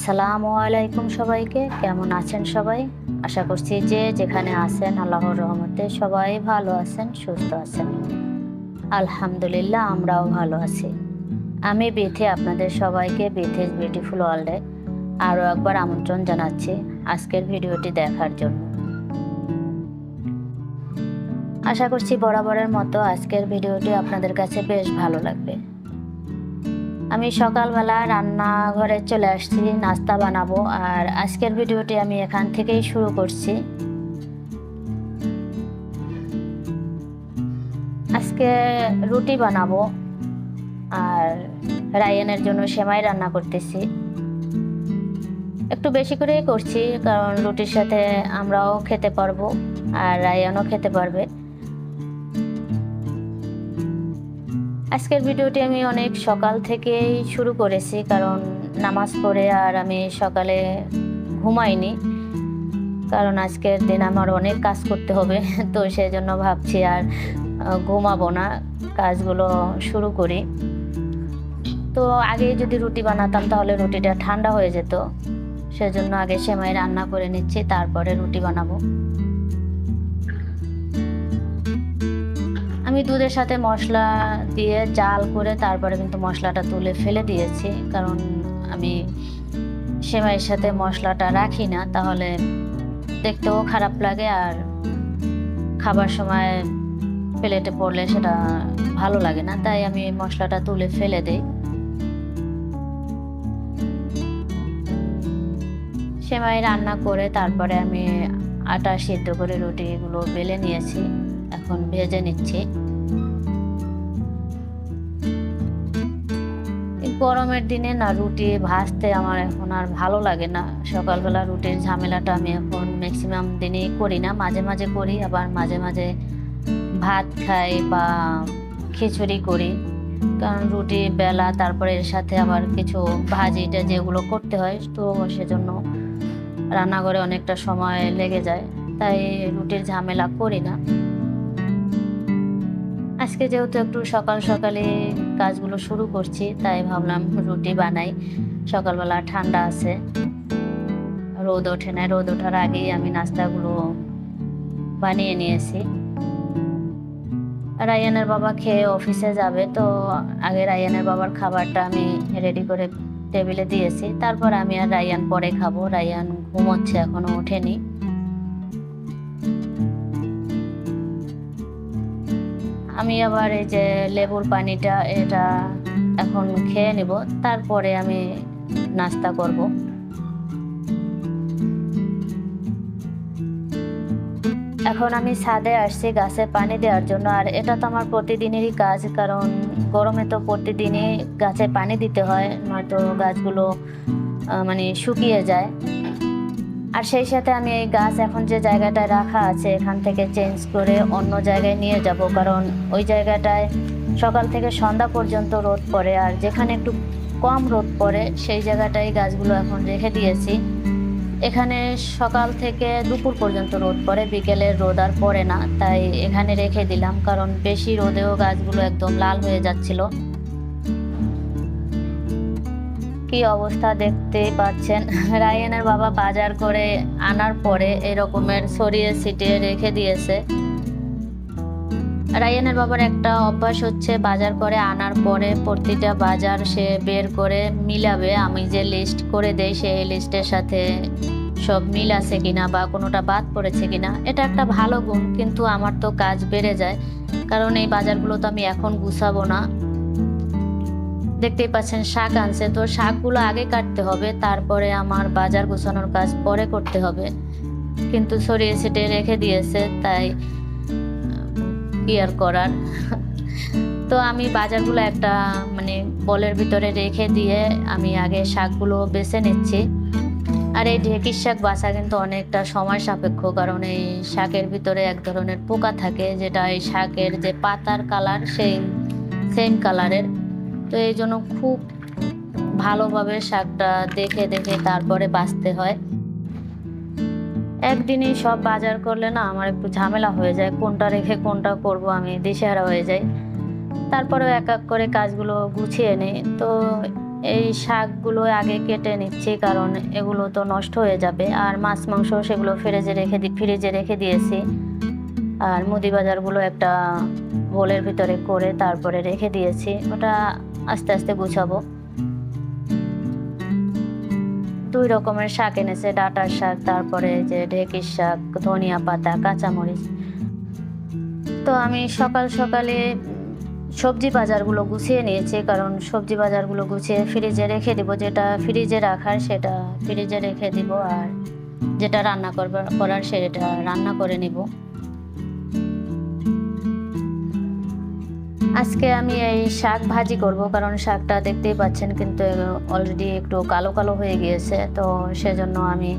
আসসালামু আলাইকুম সবাইকে। কেমন আছেন সবাই? আশা করছি যে যেখানে আছেন আল্লাহর রহমতে সবাই ভালো আছেন, সুস্থ আছেন। আলহামদুলিল্লাহ আমরাও ভালো আছি। আমি বিথি আপনাদের সবাইকে বিথিস বিউটিফুল ওয়ার্ল্ডে আরও একবার আমন্ত্রণ জানাচ্ছি আজকের ভিডিওটি দেখার জন্য। আশা করছি বরাবরের মতো আজকের ভিডিওটি আপনাদের কাছে বেশ ভালো লাগবে। আমি সকালবেলা রান্নাঘরে চলে আসছি নাস্তা বানাবো, আর আজকের ভিডিওটি আমি এখান থেকেই শুরু করছি। আজকে রুটি বানাবো আর রায়ানের জন্য সেমাই রান্না করতেছি। একটু বেশি করেই করছি কারণ রুটির সাথে আমরাও খেতে পারবো আর রায়ানও খেতে পারবে। আজকের ভিডিওটি আমি অনেক সকাল থেকেই শুরু করেছি কারণ নামাজ পড়ে আর আমি সকালে ঘুমাইনি, কারণ আজকের দিন আমার অনেক কাজ করতে হবে। তো সেই জন্য ভাবছি আর ঘুমাবো না, কাজগুলো শুরু করি। তো আগে যদি রুটি বানাতাম তাহলে রুটিটা ঠান্ডা হয়ে যেত, সেজন্য আগে সেমাই রান্না করে নিচ্ছি, তারপরে রুটি বানাবো। আমি দুধের সাথে মশলা দিয়ে জাল করে তারপরে কিন্তু মশলাটা তুলে ফেলে দিয়েছি, কারণ আমি সেমাইয়ের সাথে মশলাটা রাখি না, তাহলে দেখতেও খারাপ লাগে আর খাবার সময় প্লেটে পড়লে সেটা ভালো লাগে না, তাই আমি মশলাটা তুলে ফেলে দিই। সেমাই রান্না করে তারপরে আমি আটা সিদ্ধ করে রুটিগুলো বেলে নিয়েছি, এখন ভেজে নিচ্ছি। গরমের দিনে না রুটি ভাজতে আমার এখন আর ভালো লাগে না। সকালবেলা রুটির ঝামেলাটা আমি এখন ম্যাক্সিমাম দিনই করি না, মাঝে মাঝে করি, আবার মাঝে মাঝে ভাত খাই বা খিচুড়ি করি, কারণ রুটি বেলা তারপরে এর সাথে আবার কিছু ভাজিটা যেগুলো করতে হয়, তো সেজন্য রান্নাঘরে অনেকটা সময় লেগে যায়, তাই রুটির ঝামেলা করি না। আজকে যেহেতু একটু সকাল সকালে কাজগুলো শুরু করছি, তাই ভাবলাম রুটি বানাই। সকালবেলা ঠান্ডা আছে, রোদ ওঠে না, রোদ ওঠার আগেই আমি নাস্তাগুলো বানিয়ে নিয়েছি। রায়ানের বাবা খেয়ে অফিসে যাবে, তো আগে রায়ানের বাবার খাবারটা আমি রেডি করে টেবিলে দিয়েছি, তারপর আমি আর রায়ান পরে খাবো। রায়ান ঘুমোচ্ছে, এখনো ওঠেনি। আমি আবার এই যে লেবুর পানিটা এটা এখন খেয়ে নেব, তারপরে আমি নাস্তা করব। এখন আমি ছাদে আসছি গাছে পানি দেওয়ার জন্য, আর এটা তো আমার প্রতিদিনেরই কাজ, কারণ গরমে তো প্রতিদিনই গাছে পানি দিতে হয়, নয়তো গাছগুলো মানে শুকিয়ে যায়। আর সেই সাথে আমি এই গাছ এখন যে জায়গাটায় রাখা আছে এখান থেকে চেঞ্জ করে অন্য জায়গায় নিয়ে যাব, কারণ ওই জায়গাটায় সকাল থেকে সন্ধ্যা পর্যন্ত রোদ পড়ে, আর যেখানে একটু কম রোদ পড়ে সেই জায়গাটায় গাছগুলো এখন রেখে দিয়েছি। এখানে সকাল থেকে দুপুর পর্যন্ত রোদ পড়ে, বিকেলের রোদ আর পড়ে না, তাই এখানে রেখে দিলাম, কারণ বেশি রোদেও গাছগুলো একদম লাল হয়ে যাচ্ছিল। কি অবস্থা দেখতেই পাচ্ছেন। রায়ানের বাবা বাজার করে আনার পরে এরকমের ছড়িয়ে ছিটিয়ে রেখে দিয়েছে। রায়ানের বাবার একটা অভ্যাস হচ্ছে, বাজার করে আনার পরে প্রতিটা বাজার সে বের করে মিলাবে। আমি যে লিস্ট করে দেই সেই লিস্টের সাথে সব মিল আছে কিনা বা কোনোটা বাদ পড়েছে কিনা। এটা একটা ভালো গুণ, কিন্তু আমার তো কাজ বেড়ে যায়, কারণ এই বাজারগুলো তো আমি এখন গুছাবো না। দেখতেই পাচ্ছেন শাক আনছে, তো শাকগুলো আগে কাটতে হবে, তারপরে আমার বাজার গোছানোর কাজ পরে করতে হবে, কিন্তু ছড়িয়ে ছিটিয়ে রেখে দিয়েছে, তাই কি আর করার। তো আমি বাজারগুলো একটা মানে বলের ভিতরে রেখে দিয়ে আমি আগে শাকগুলো বেছে নিচ্ছি। আর এই ঢেঁকির শাক বাছা কিন্তু অনেকটা সময় সাপেক্ষ, কারণ এই শাকের ভিতরে এক ধরনের পোকা থাকে, যেটা এই শাকের যে পাতার কালার সেই সেম কালারের, তো এই জন্য খুব ভালোভাবে শাকটা দেখে দেখে তারপরে বাছতে হয়। একদিনই সব বাজার করলে না আমার একটু ঝামেলা হয়ে যায়, কোনটা রেখে কোনটা করব আমি দিশেহারা হয়ে যাই। তারপরেও এক এক করে কাজগুলো গুছিয়ে নিই। তো এই শাকগুলো আগে কেটে নিচ্ছি, কারণ এগুলো তো নষ্ট হয়ে যাবে। আর মাছ মাংস সেগুলো ফ্রিজে রেখে দিয়েছি। আর মুদি বাজারগুলো একটা বোলের ভিতরে করে তারপরে রেখে দিয়েছি, ওটা আস্তে আস্তে গুছাবো। 2 রকমের শাক এনেছে, ডাঁটার শাক, তারপরে যে ঢেঁকির শাক, ধনিয়া পাতা, কাঁচামরিচ। তো আমি সকাল সকালে সবজি বাজারগুলো গুছিয়ে নিয়েছি, কারণ সবজি বাজারগুলো গুছিয়ে ফ্রিজে রেখে দিব। যেটা ফ্রিজে রাখার সেটা ফ্রিজে রেখে দিব, আর যেটা রান্না করার সেটা রান্না করে নিব। আজকে আমি এই শাক ভাজি করব, কারণ শাকটা দেখতেই পাচ্ছেন কিন্তু অলরেডি একটু কালো কালো হয়ে গিয়েছে। তো সেজন্য আমি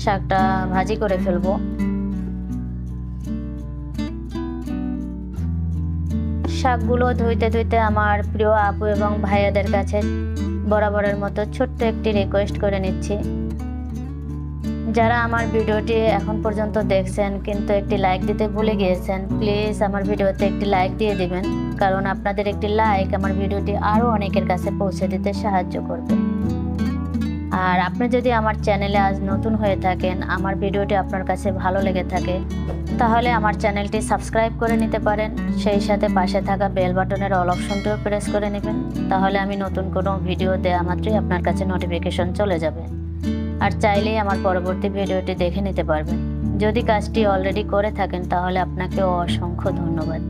শাকটা ভাজি করে ফেলবো। শাকগুলো ধুইতে ধুইতে আমার প্রিয় আপু এবং ভাইয়াদের কাছে বরাবরের মতো ছোট্ট একটি রিকোয়েস্ট করে নিচ্ছি। যারা আমার ভিডিওটি এখন পর্যন্ত দেখছেন কিন্তু একটি লাইক দিতে ভুলে গিয়েছেন, প্লিজ আমার ভিডিওতে একটি লাইক দিয়ে দিবেন, কারণ আপনাদের একটি লাইক আমার ভিডিওটি আরও অনেকের কাছে পৌঁছে দিতে সাহায্য করবে। আর আপনি যদি আমার চ্যানেলে আজ নতুন হয়ে থাকেন, আমার ভিডিওটি আপনার কাছে ভালো লেগে থাকে, তাহলে আমার চ্যানেলটি সাবস্ক্রাইব করে নিতে পারেন। সেই সাথে পাশে থাকা বেল বাটনের অল অপশনটিও প্রেস করে নেবেন, তাহলে আমি নতুন কোনো ভিডিও দেওয়া মাত্রই আপনার কাছে নোটিফিকেশন চলে যাবে। আর চাইলেই আমার পরবর্তী ভিডিওটি দেখে নিতে পারবেন। যদি কাজটি অলরেডি করে থাকেন তাহলে আপনাকে অসংখ্য ধন্যবাদ।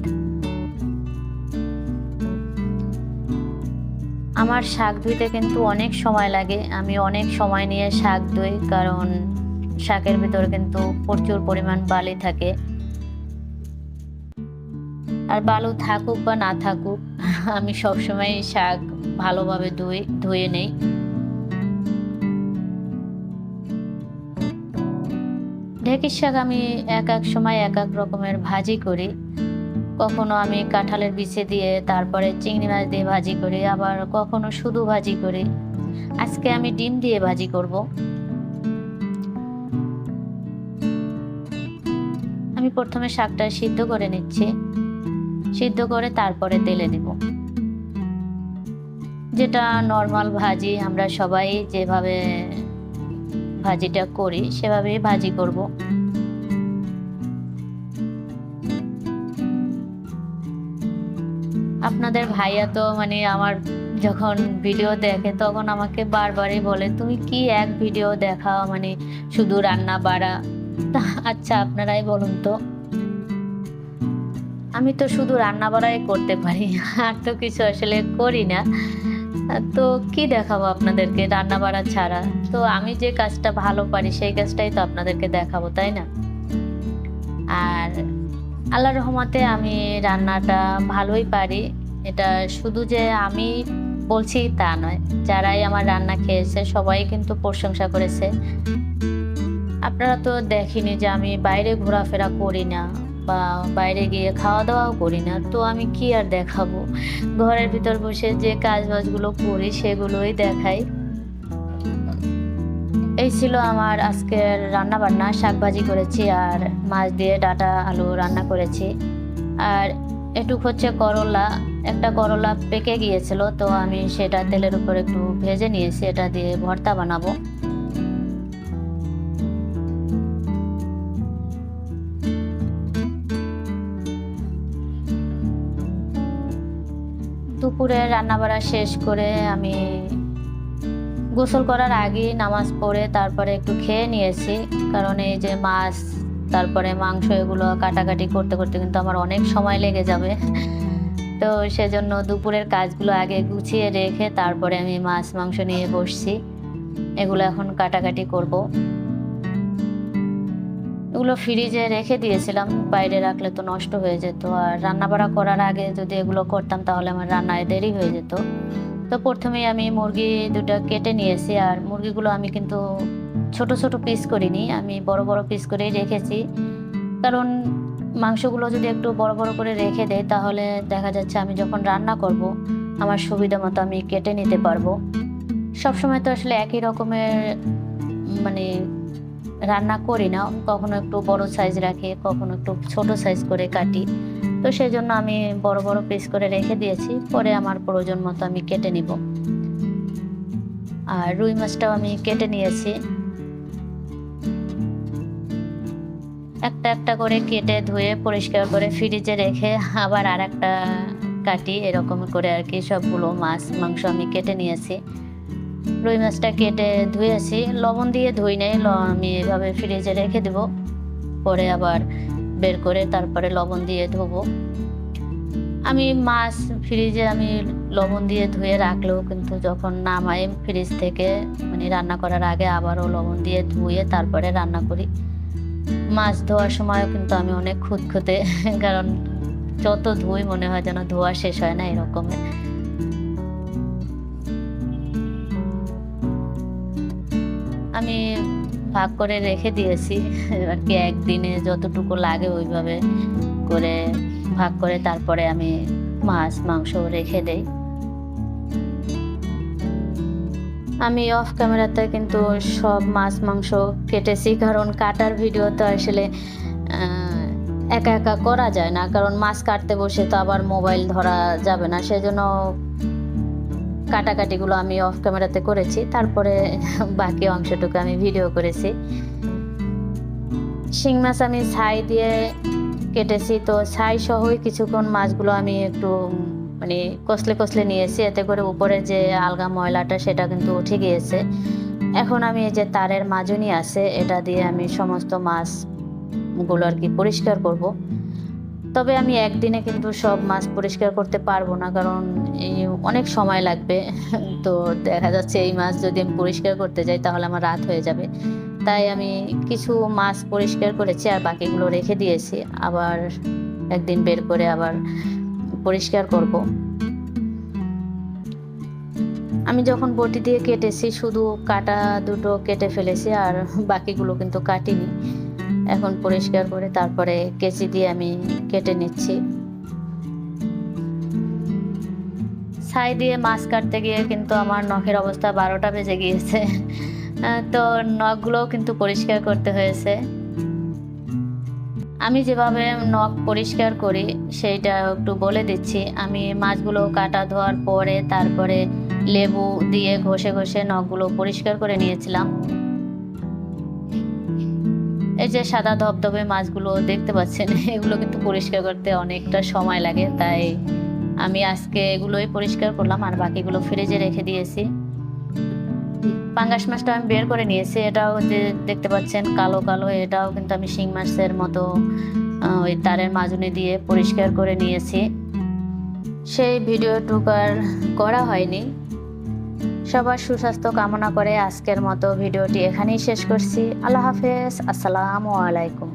আমার শাক ধুইতে কিন্তু অনেক সময় লাগে, আমি অনেক সময় নিয়ে শাক ধুই, কারণ শাকের ভিতরে কিন্তু প্রচুর পরিমাণ বালি থাকে। আর বালু থাকুক বা না থাকুক, আমি সবসময় শাক ভালোভাবে ধুয়ে নেই। ঢেঁকির শাক আমি এক এক সময় এক এক রকমের ভাজি করি। কখনো আমি কাঁঠালের বিচে দিয়ে তারপরে চিংড়ি মাছ দিয়ে ভাজি করি, আবার কখনো শুধু ভাজি করি। আজকে আমি ডিম দিয়ে ভাজি করব। আমি প্রথমে শাকটা সিদ্ধ করে নিচ্ছি, সিদ্ধ করে তারপরে তেলে দিব। যেটা নর্মাল ভাজি আমরা সবাই যেভাবে ভাজিটা করি সেভাবেই ভাজি করব। আপনাদের ভাইয়া তো আমার যখন ভিডিও দেখে তখন আমাকে বারবারই বলে, তুমি কি এক ভিডিও দেখাও, শুধু রান্না বাড়া। আচ্ছা আপনারাই বলুন তো, আমি তো শুধু রান্না বাড়াই করতে পারি, আর তো কিছু আসলে করি না। তো কি দেখাবো আপনাদেরকে রান্না বাড়া ছাড়া? তো আমি যে কাজটা ভালো পারি সেই কাজটাই তো আপনাদেরকে দেখাবো, তাই না? আর আল্লাহর রহমতে আমি রান্নাটা ভালোই পারি। এটা শুধু যে আমি বলছি তা নয়, যারাই আমার রান্না খেয়েছে সবাই কিন্তু প্রশংসা করেছে। আপনারা তো দেখেনি যে আমি বাইরে ঘোরাফেরা করি না বা বাইরে গিয়ে খাওয়া দাওয়াও করি না, তো আমি কি আর দেখাবো? ঘরের ভিতর বসে যে কাজ বাজগুলো করি সেগুলোই দেখাই। এই ছিল আমার আজকের রান্না বান্না। শাক ভাজি করেছি আর মাছ দিয়ে ডাঁটা আলু রান্না করেছি। আর এটুক হচ্ছে করলা, একটা করলা পেকে গিয়েছিল, তো আমি সেটা তেলের উপর একটু ভেজে নিয়েছি, এটা দিয়ে ভর্তা বানাবো। দুপুরে রান্নাবাড়া শেষ করে আমি গোসল করার আগে নামাজ পড়ে তারপরে একটু খেয়ে নিয়েছি, কারণ এই যে মাছ তারপরে মাংস এগুলো কাটাকাটি করতে করতে কিন্তু আমার অনেক সময় লেগে যাবে। তো সেজন্য দুপুরের কাজগুলো আগে গুছিয়ে রেখে তারপরে আমি মাছ মাংস নিয়ে বসছি। এগুলো এখন কাটাকাটি করব। এগুলো ফ্রিজে রেখে দিয়েছিলাম, বাইরে রাখলে তো নষ্ট হয়ে যেত, আর রান্নাবাড়া করার আগে যদি এগুলো করতাম তাহলে আমার রান্নায় দেরি হয়ে যেত। তো প্রথমেই আমি মুরগি দুটো কেটে নিয়েছি, আর মুরগিগুলো আমি কিন্তু ছোট ছোট পিস করিনি, আমি বড় বড় পিস করেই রেখেছি, কারণ মাংসগুলো যদি একটু বড় বড় করে রেখে দেয় তাহলে দেখা যাচ্ছে আমি যখন রান্না করব আমার সুবিধা মতো আমি কেটে নিতে পারবো। সবসময় তো আসলে একই রকমের রান্না করি না, কখনো একটু বড় সাইজ রাখি, কখনো একটু ছোট সাইজ করে কাটি। তো সেই জন্য আমি বড় বড় পিস করে রেখে দিয়েছি, পরে আমার প্রয়োজন মতো আমি কেটে নিব। আর রুই মাছটাও আমি কেটে নিয়েছি। একটা একটা করে কেটে ধুয়ে পরিষ্কার করে ফ্রিজে রেখে আবার আরেকটা কাটি, এরকম করে আর কি সবগুলো মাছ মাংস আমি কেটে নিয়েছি। রুই মাছটা কেটে ধুয়েছি, লবণ দিয়ে ধুই নাই, আমি এভাবে ফ্রিজে রেখে দেব, পরে আবার বের করে তারপরে লবণ দিয়ে ধোবো। আমি মাছ ফ্রিজে আমি লবণ দিয়ে ধুয়ে রাখলেও কিন্তু যখন নামাই ফ্রিজ থেকে, মানে রান্না করার আগে আবারও লবণ দিয়ে ধুয়ে তারপরে রান্না করি। মাছ ধোয়ার সময়ও কিন্তু আমি অনেক খুঁতখুঁতে, কারণ যত ধুই মনে হয় যেন ধোয়া শেষ হয় না এরকমের। আমি ভাগ করে রেখে দিয়েছি আর কি, একদিনে যতটুকু লাগে ওইভাবে করে ভাগ করে তারপরে আমি মাছ মাংস রেখে দেই। আমি অফ ক্যামেরাতে কিন্তু সব মাছ মাংস কেটেছি, কারণ কাটার ভিডিও তো আসলে একা একা করা যায় না, কারণ মাছ কাটতে বসে তো আবার মোবাইল ধরা যাবে না, সেজন্য কাটাকাটিগুলো আমি অফ ক্যামেরাতে করেছি, তারপরে বাকি অংশটুকু আমি ভিডিও করেছি। শিং মাছ আমি ছাই দিয়ে কেটেছি, তো ছাই সহই কিছুক্ষণ মাছগুলো আমি একটু মানে কষলে কষলে নিয়েছি, এতে করে উপরে যে আলগা ময়লাটা সেটা কিন্তু উঠে গিয়েছে। এখন আমি এই যে তারের মাজনি আছে, এটা দিয়ে আমি সমস্ত মাছগুলো আর কি পরিষ্কার করব। তবে আমি একদিনে কিন্তু সব মাছ পরিষ্কার করতে পারবো না, কারণ এই অনেক সময় লাগবে। তো দেখা যাচ্ছে এই মাছ যদি আমি পরিষ্কার করতে যাই তাহলে আমার রাত হয়ে যাবে। তাই আমি কিছু মাছ পরিষ্কার করেছি আর বাকিগুলো রেখে দিয়েছি, আবার একদিন বের করে আবার পরিষ্কার করব। আমি যখন বটি দিয়ে কেটেছি শুধু কাটা দুটো কেটে ফেলেছি, আর বাকিগুলো কিন্তু কাটিনি। এখন পরিষ্কার করে তারপরে কেচি দিয়ে আমি কেটে নিচ্ছি। ছাই দিয়ে মাছ কাটতে গিয়ে কিন্তু আমার নখের অবস্থা 12টা বেজে গিয়েছে। তো নখগুলোও কিন্তু পরিষ্কার করতে হয়েছে। আমি যেভাবে নখ পরিষ্কার করি সেইটা একটু বলে দিচ্ছি। আমি মাছগুলো কাটা ধোয়ার পরে তারপরে লেবু দিয়ে ঘষে ঘষে নখগুলো পরিষ্কার করে নিয়েছিলাম। এই যে সাদা ধবধবে মাছগুলো দেখতে পাচ্ছেন, এগুলো কিন্তু পরিষ্কার করতে অনেকটা সময় লাগে, তাই আমি আজকে এগুলোই পরিষ্কার করলাম আর বাকিগুলো ফ্রিজে রেখে দিয়েছি। পাঙ্গাস মাছটা আমি বের করে নিয়েছি, এটাও যে দেখতে পাচ্ছেন কালো কালো, এটাও কিন্তু আমি শিং মাছের মতো ওই তারের মাজনি দিয়ে পরিষ্কার করে নিয়েছি। সেই ভিডিওটুকু আর করা হয়নি। সবার সুস্বাস্থ্য কামনা করে আজকের মতো ভিডিওটি এখানেই শেষ করছি। আল্লাহ হাফেজ, আসসালামু আলাইকুম।